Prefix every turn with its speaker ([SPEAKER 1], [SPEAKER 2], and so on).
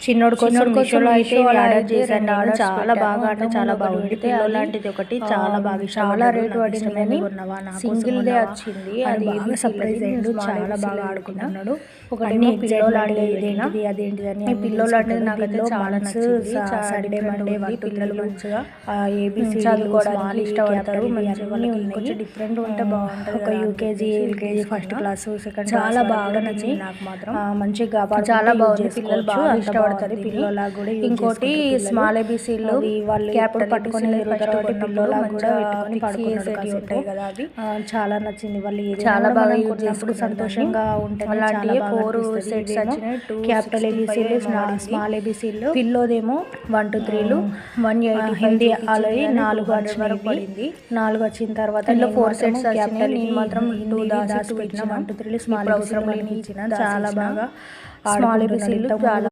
[SPEAKER 1] చిన్నోడు కోసం మీషోలో అయితే ఆర్డర్ చేశాను నేను. చాలా బాగా అంటే చాలా బాగుంది. పిల్లో లాంటిది ఒకటి చాలా బాగా చాలా రేటు పడిందని సింగిల్ దే వచ్చింది. అది బాగా సర్ప్రైజ్ అయ్యిండు, చాలా బాగా ఆడుకుంటున్నాడు. ఒకటేమో పిల్లో లాంటిది అదేంటిది అని పిల్లో లాంటిది నాకైతే చాలా నచ్చింది. సాటర్డే మండే పిల్లలు మంచిగా ఏబీసీ చదువుకోవడానికి ఇష్టపడతారు. మంచిగా కొంచెం డిఫరెంట్ ఉంటే బాగుంటుంది. ఒక UKG LKG first class second చాలా బాగా నచ్చింది నాకు మాత్రం. మంచిగా చాలా బాగుంది, పిల్లలు బాగా ఇష్టపడతారు పిల్లోలా కూడా. ఇంకోటి స్మాల్ ఏబీసీలు వాళ్ళు క్యాపిటల్ పట్టుకొని పిల్లోలా కూడా పెట్టుకొని పడుకునేది ఉంటాయి కదా, అవి చాలా నచ్చింది. వాళ్ళు చాలా బాగా యూజ్ చేసినప్పుడు సంతోషంగా ఉంటుంది. అలాంటి 4 సెట్స్ వచ్చినాయి. క్యాపిటల్ ఏబీసీలు స్మాల్ ఏబీసీలు పిల్లోదేమో 1 2 3లు 180 హిందీ అలాగే 4 వరకు పడింది. 4 వచ్చిన తర్వాత 4 సెట్స్ క్యాపిటల్ నేను మాత్రం 2 దాసి పెట్టిన 1 2 3లు స్మాల్ ఏబీసీలు ఇచ్చిన. చాలా బాగా స్మాల్ ఏబీసీలు చాలా